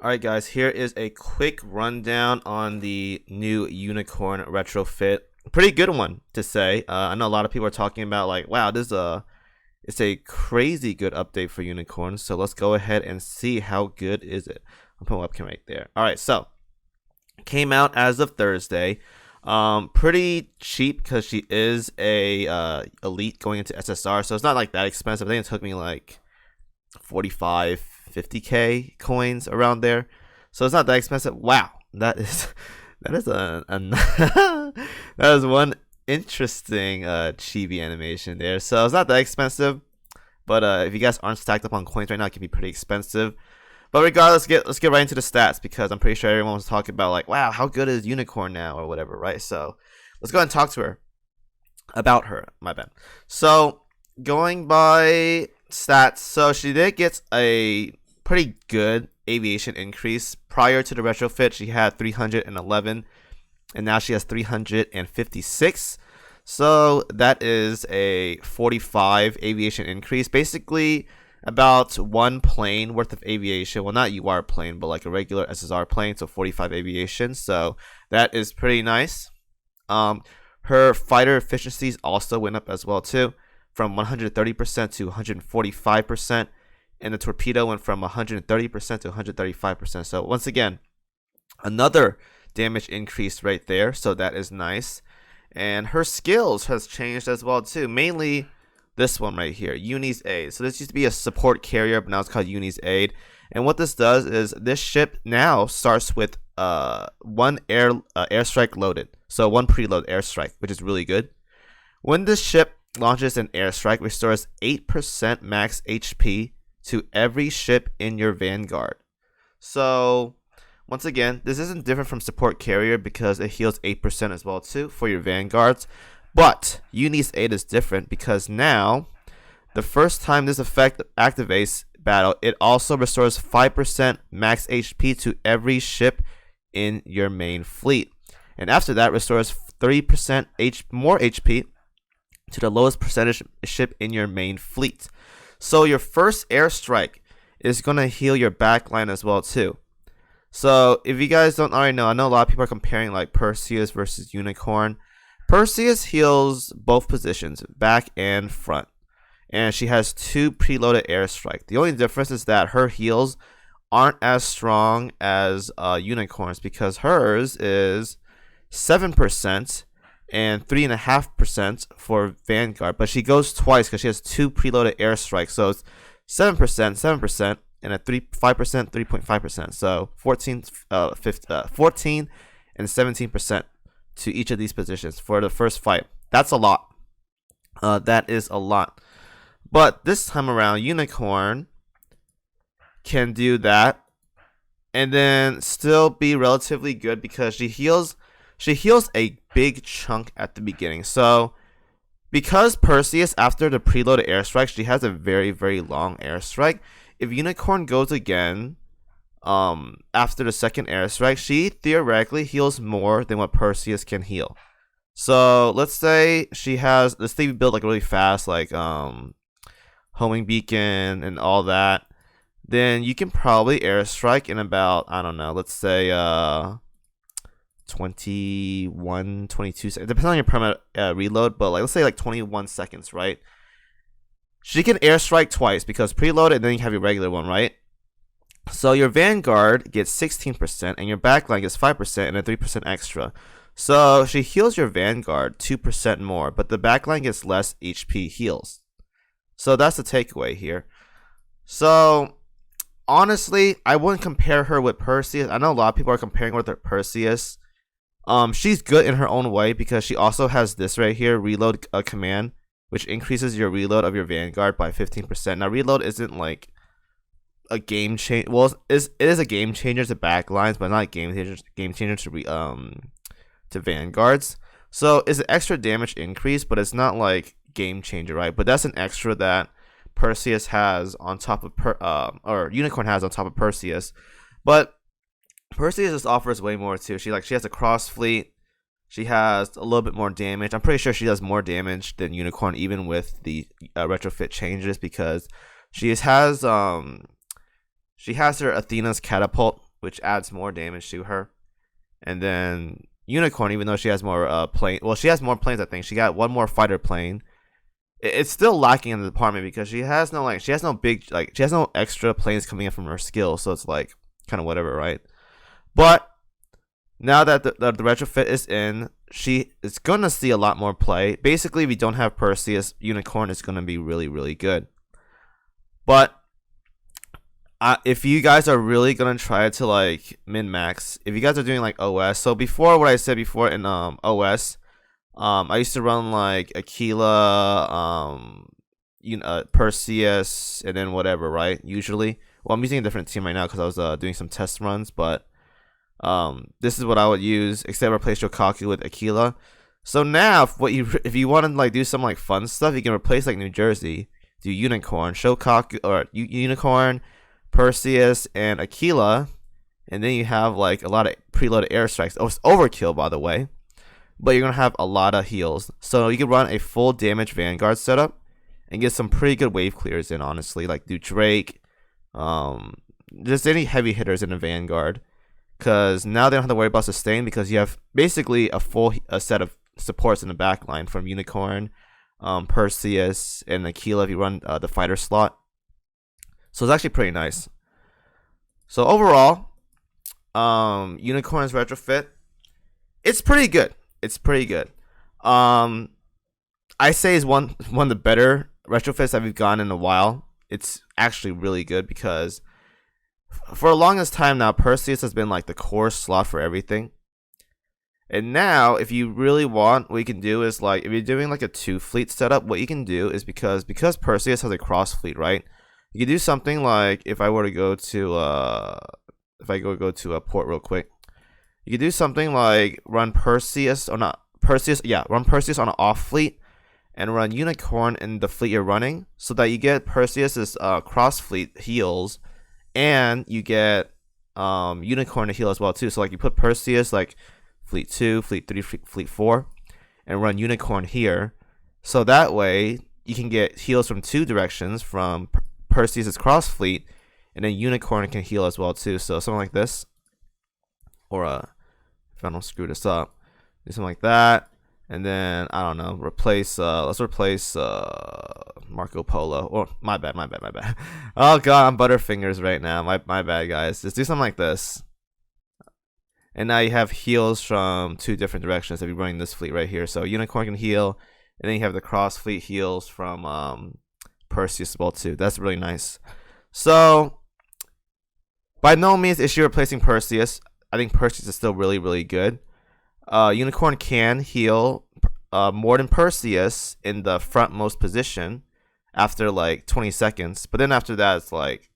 Alright guys, here is a quick rundown on the new Unicorn Retrofit. Pretty good one to say. I know a lot of people are talking about like, wow, it's a crazy good update for Unicorn. So let's go ahead and see how good is it. I'll put my webcam right there. Alright, so came out as of Thursday. Pretty cheap because she is a elite going into SSR, so it's not like that expensive. I think it took me like 50k coins around there, so it's not that expensive. Wow, that is that is one interesting chibi animation there. So it's not that expensive, but if you guys aren't stacked up on coins right now, it can be pretty expensive. But regardless, let's get right into the stats, because I'm pretty sure everyone was talking about like, wow, how good is Unicorn now or whatever, right? So let's go ahead and talk to her about her. My bad. So going by stats, so she did get a pretty good aviation increase. Prior to the retrofit, she had 311, and now she has 356. So that is a 45 aviation increase. Basically, about one plane worth of aviation. Well, not UR plane, but like a regular SSR plane. So 45 aviation. So that is pretty nice. Her fighter efficiencies also went up as well too, from 130% to 145%, and the torpedo went from 130% to 135%. So once again, another damage increase right there. So that is nice. And her skills has changed as well too. Mainly this one right here, Uni's Aid. So this used to be a support carrier, but now it's called Uni's Aid. And what this does is this ship now starts with one airstrike loaded. So one preload airstrike, which is really good. When this ship launches an airstrike, restores 8% max HP to every ship in your vanguard. So once again, this isn't different from support carrier because it heals 8% as well too for your vanguards. But Uni's Aid is different because now, the first time this effect activates battle, it also restores 5% max HP to every ship in your main fleet. And after that, restores 3% more HP to the lowest percentage ship in your main fleet. So your first airstrike is going to heal your backline as well too. So if you guys don't already know, I know a lot of people are comparing like PERSEUS versus Unicorn. PERSEUS heals both positions, back and front, and she has 2 preloaded airstrike. The only difference is that her heals aren't as strong as Unicorn's, because hers is 7% and 3.5% for Vanguard, but she goes twice because she has 2 preloaded airstrikes. So it's 7%, and a 5%, 3.5%. So 14 and 17% to each of these positions for the first fight. That's a lot. That is a lot. But this time around, Unicorn can do that and then still be relatively good because she heals a big chunk at the beginning. So because PERSEUS, after the preloaded airstrike, she has a very, very long airstrike. If Unicorn goes again after the second airstrike, she theoretically heals more than what PERSEUS can heal. So let's say we build like really fast, like homing beacon and all that, then you can probably airstrike in about, I don't know, let's say 21, 22 seconds. It depends on your permanent reload, but like let's say like 21 seconds, right? She can airstrike twice because preloaded, and then you have your regular one, right? So your Vanguard gets 16%, and your backline gets 5% and a 3% extra. So she heals your Vanguard 2% more, but the backline gets less HP heals. So that's the takeaway here. So honestly, I wouldn't compare her with PERSEUS. I know a lot of people are comparing her with PERSEUS. She's good in her own way because she also has this right here, reload command, which increases your reload of your Vanguard by 15%. Now reload isn't like a game change. Well, it is a game changer to backlines, but not a game changer to Vanguards. So it's an extra damage increase, but it's not like game changer, right? But that's an extra that PERSEUS has on top of or Unicorn has on top of PERSEUS. But PERSEUS just offers way more too. She has a cross fleet. She has a little bit more damage. I'm pretty sure she does more damage than Unicorn, even with the retrofit changes, because she has her Athena's catapult, which adds more damage to her. And then Unicorn, even though she has more plane, well, she has more planes. I think she got one more fighter plane. It's still lacking in the department because she has no extra planes coming in from her skill. So it's like kind of whatever, right? But now that the retrofit is in, she is gonna see a lot more play. Basically, if we don't have Perseus, Unicorn is gonna be really, really good. But if you guys are really gonna try to like min max, if you guys are doing like OS, so before what I said before in OS, I used to run like Aquila, Perseus, and then whatever, right? Usually, well, I'm using a different team right now because I was doing some test runs, but this is what I would use, except replace Shokaku with Aquila. So now, if you want to like do some like fun stuff, you can replace like New Jersey, do Unicorn, Shokaku, or Unicorn, Perseus, and Aquila, and then you have like a lot of preloaded airstrikes. Oh, it's overkill, by the way, but you're gonna have a lot of heals. So you can run a full damage Vanguard setup and get some pretty good wave clears in. Honestly, like do Drake, just any heavy hitters in a Vanguard. Because now they don't have to worry about sustain because you have basically a set of supports in the back line from Unicorn, Perseus, and Aquila if you run the fighter slot. So it's actually pretty nice. So overall, Unicorn's retrofit, it's pretty good. It's pretty good. I say is one of the better retrofits that we've gotten in a while. It's actually really good because for the longest time now, Perseus has been like the core slot for everything. And now, if you really want, what you can do is like, if you're doing like a 2-fleet setup, what you can do is because Perseus has a cross fleet, right? You can do something like, if I were to go to a port real quick, you could do something like run Perseus on an off fleet and run Unicorn in the fleet you're running, so that you get Perseus's cross fleet heals. And you get Unicorn to heal as well too. So like you put Perseus like fleet 2, fleet 3, fleet 4, and run Unicorn here. So that way you can get heals from 2 directions from Perseus's cross fleet, and then Unicorn can heal as well too. So something like this, or if I don't screw this up, do something like that. And then I don't know, let's replace Marco Polo. Or my bad. Oh god, I'm butterfingers right now. My bad, guys. Just do something like this. And now you have heals from 2 different directions if you're running this fleet right here. So Unicorn can heal, and then you have the cross fleet heals from Perseus as well too. That's really nice. So by no means is she replacing Perseus. I think Perseus is still really, really good. Unicorn can heal more than Perseus in the frontmost position after like 20 seconds, but then after that it's like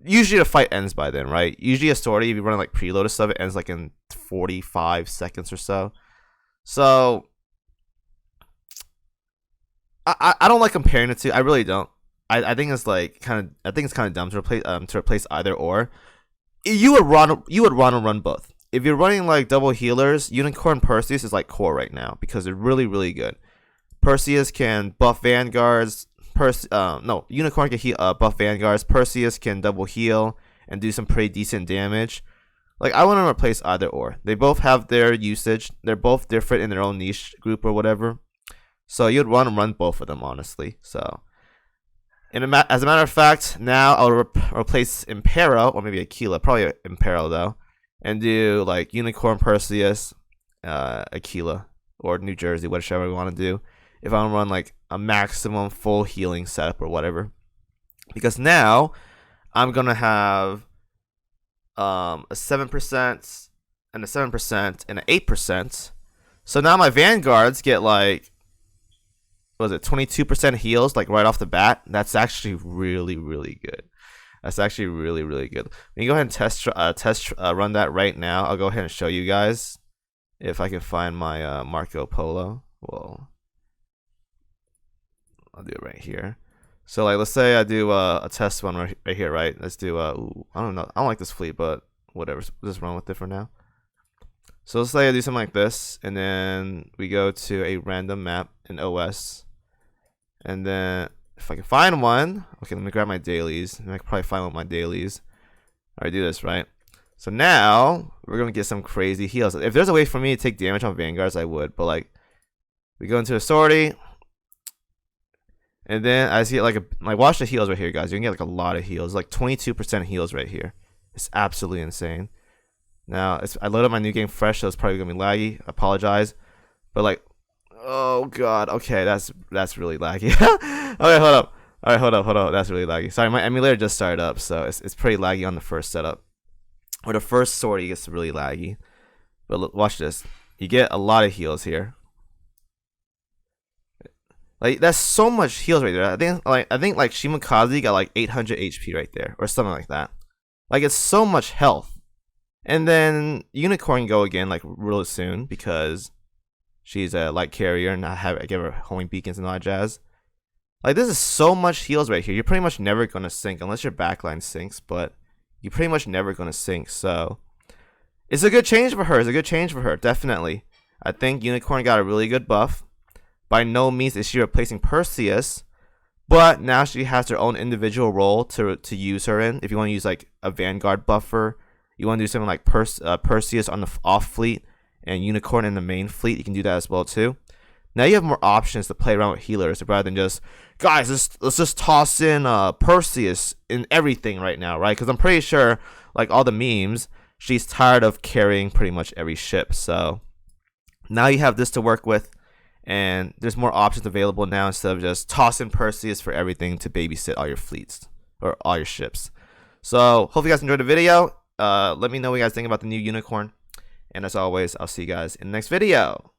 usually the fight ends by then, right? Usually a sortie, if you're running like preloaded stuff, it ends like in 45 seconds or so. So I don't like comparing the two. I really don't. I think it's like kind of dumb to replace either or. You would want to run both. If you're running like double healers, Unicorn Perseus is like core right now because they're really, really good. Perseus can buff Vanguards. Unicorn can buff Vanguards. Perseus can double heal and do some pretty decent damage. Like, I want to replace either or. They both have their usage. They're both different in their own niche group or whatever. So you'd want to run both of them, honestly. So, as a matter of fact, now I'll replace Impero, or maybe Aquila, probably Impero though, and do like Unicorn Perseus, Aquila, or New Jersey, whichever we want to do. If I want to run like a maximum full healing setup or whatever, because now I'm gonna have a 7% and a 7% and an 8%. So now my Vanguards get like, what was it, 22% heals like right off the bat. That's actually really, really good. That's actually really, really good. We can go ahead and run that right now. I'll go ahead and show you guys if I can find my Marco Polo. Well, I'll do it right here. So like, let's say I do a test one right here, right? Let's do I don't know. I don't like this fleet, but whatever. Just run with it for now. So let's say I do something like this, and then we go to a random map in OS, and then if I can find one, okay, let me grab my dailies. And I can probably find one of my dailies. Alright, do this, right? So now we're gonna get some crazy heals. If there's a way for me to take damage on Vanguards, I would. But like, we go into a sortie, and then I see like watch the heals right here, guys. You can get like a lot of heals, like 22% heals right here. It's absolutely insane. Now I load up my new game fresh, so it's probably gonna be laggy. I apologize, but like, oh god, okay, that's really laggy. Okay, hold up. All right, hold up. That's really laggy. Sorry, my emulator just started up, so it's pretty laggy on the first setup. Or the first sortie gets really laggy. But look, watch this. You get a lot of heals here. Like that's so much heals right there. I think like KimoCheese got like 800 HP right there, or something like that. Like it's so much health. And then Unicorn go again like really soon because she's a light carrier and I give her homing beacons and all that jazz. Like this is so much heals right here. You're pretty much never gonna sink unless your backline sinks, but you're pretty much never gonna sink. So it's a good change for her. Definitely. I think Unicorn got a really good buff. By no means is she replacing Perseus, but now she has her own individual role to use her in. If you want to use like a Vanguard buffer, you want to do something like Perseus on the off fleet and Unicorn in the main fleet, you can do that as well too. Now you have more options to play around with healers rather than just, guys, let's just toss in Perseus in everything right now, right? Because I'm pretty sure, like all the memes, she's tired of carrying pretty much every ship. So now you have this to work with, and there's more options available now instead of just tossing Perseus for everything to babysit all your fleets or all your ships. So hope you guys enjoyed the video. Let me know what you guys think about the new Unicorn. And as always, I'll see you guys in the next video.